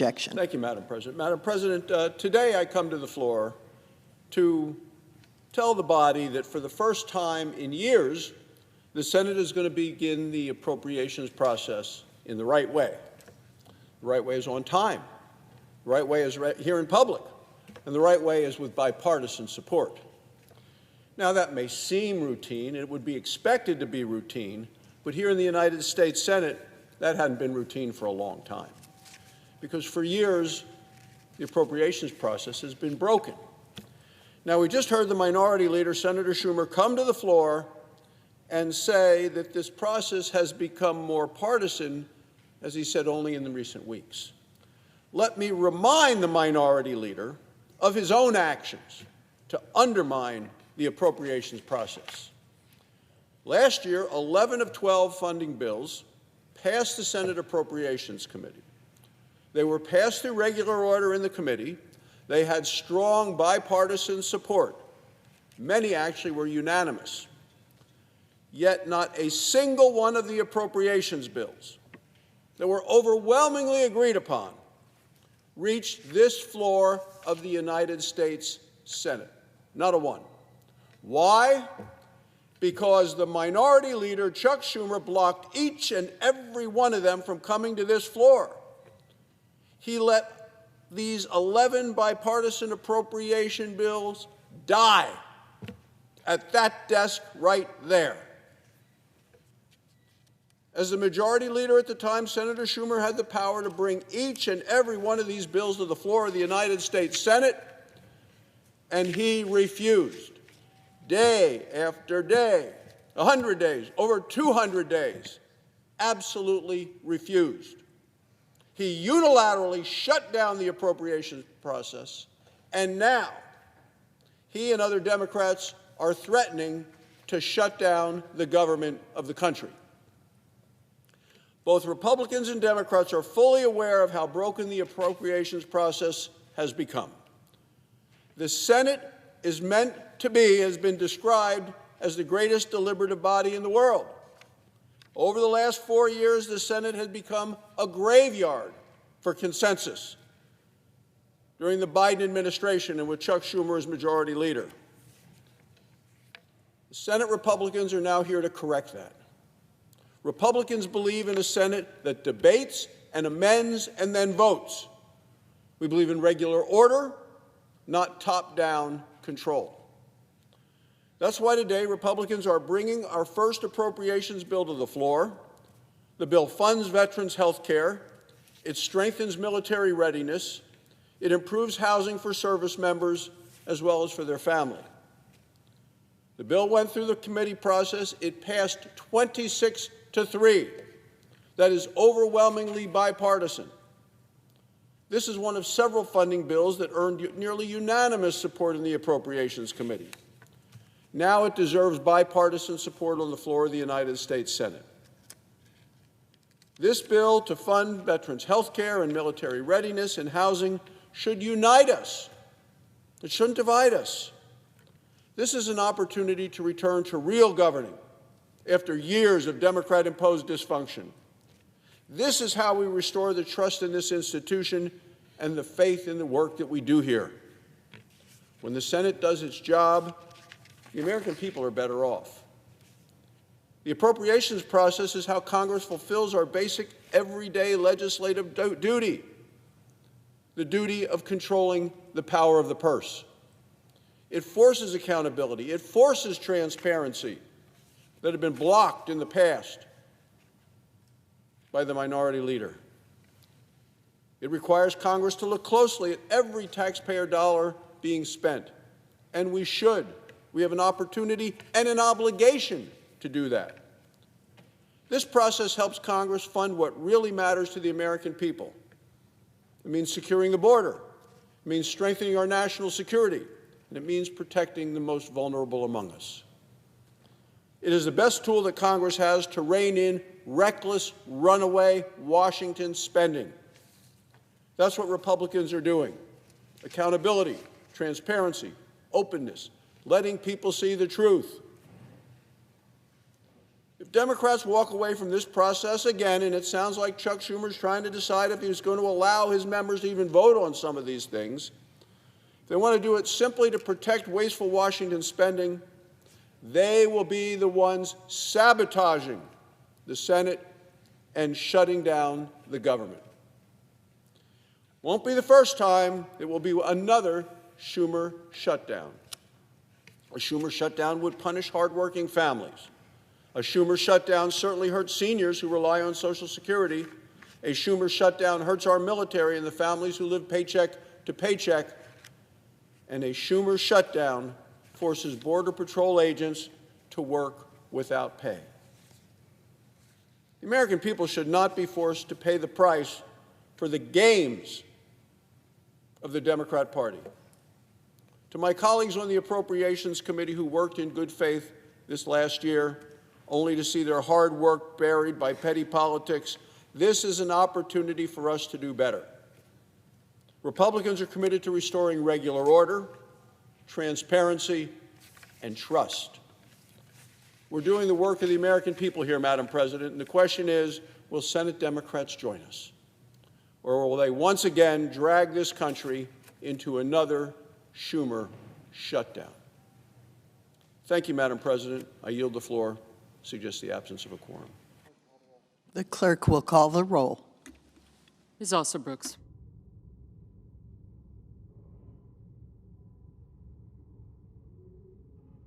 Objection. Thank you, Madam President. Madam President, today I come to the floor to tell the body that for the first time in years, the Senate is going to begin the appropriations process in the right way. The right way is on time. The right way is here in public. And the right way is with bipartisan support. Now, that may seem routine. It would be expected to be routine. But here in the United States Senate, that hadn't been routine for a long time. Because for years, the appropriations process has been broken. Now, we just heard the minority leader, Senator Schumer, come to the floor and say that this process has become more partisan, as he said only in the recent weeks. Let me remind the minority leader of his own actions to undermine the appropriations process. Last year, 11 of 12 funding bills passed the Senate Appropriations Committee. They were passed through regular order in the committee. They had strong bipartisan support. Many actually were unanimous. Yet not a single one of the appropriations bills that were overwhelmingly agreed upon reached this floor of the United States Senate. Not a one. Why? Because the minority leader, Chuck Schumer, blocked each and every one of them from coming to this floor. He let these 11 bipartisan appropriation bills die at that desk right there. As the majority leader at the time, Senator Schumer had the power to bring each and every one of these bills to the floor of the United States Senate, and he refused. Day after day, 100 days, over 200 days, absolutely refused. He unilaterally shut down the appropriations process, and now he and other Democrats are threatening to shut down the government of the country. Both Republicans and Democrats are fully aware of how broken the appropriations process has become. The Senate is meant to be, has been described as the greatest deliberative body in the world. Over the last 4 years, the Senate has become a graveyard for consensus during the Biden administration and with Chuck Schumer as majority leader. The Senate Republicans are now here to correct that. Republicans believe in a Senate that debates and amends and then votes. We believe in regular order, not top-down control. That's why today Republicans are bringing our first appropriations bill to the floor. The bill funds veterans' health care. It strengthens military readiness. It improves housing for service members as well as for their family. The bill went through the committee process. It passed 26-3. That is overwhelmingly bipartisan. This is one of several funding bills that earned nearly unanimous support in the Appropriations Committee. Now it deserves bipartisan support on the floor of the United States Senate. This bill to fund veterans' health care and military readiness and housing should unite us. It shouldn't divide us. This is an opportunity to return to real governing after years of Democrat-imposed dysfunction. This is how we restore the trust in this institution and the faith in the work that we do here. When the Senate does its job, the American people are better off. The appropriations process is how Congress fulfills our basic everyday legislative duty, the duty of controlling the power of the purse. It forces accountability. It forces transparency that had been blocked in the past by the minority leader. It requires Congress to look closely at every taxpayer dollar being spent, and we should. We have an opportunity and an obligation to do that. This process helps Congress fund what really matters to the American people. It means securing the border. It means strengthening our national security. And it means protecting the most vulnerable among us. It is the best tool that Congress has to rein in reckless, runaway Washington spending. That's what Republicans are doing. Accountability, transparency, openness, letting people see the truth. If If Democrats walk away from this process again, and it sounds like Chuck Schumer's trying to decide if he's going to allow his members to even vote on some of these things, if they want to do it simply to protect wasteful Washington spending, they will be the ones sabotaging the Senate and shutting down the government. Won't be the first time. It will be another Schumer shutdown. A Schumer shutdown would punish hardworking families. A Schumer shutdown certainly hurts seniors who rely on Social Security. A Schumer shutdown hurts our military and the families who live paycheck to paycheck. And a Schumer shutdown forces Border Patrol agents to work without pay. The American people should not be forced to pay the price for the games of the Democrat Party. To my colleagues on the Appropriations Committee who worked in good faith this last year, only to see their hard work buried by petty politics, this is an opportunity for us to do better. Republicans are committed to restoring regular order, transparency, and trust. We're doing the work of the American people here, Madam President, and the question is, will Senate Democrats join us? Or will they once again drag this country into another Schumer shutdown? Thank you, Madam President. I yield the floor. Suggest the absence of a quorum. The clerk will call the roll. Ms. Alsobrooks.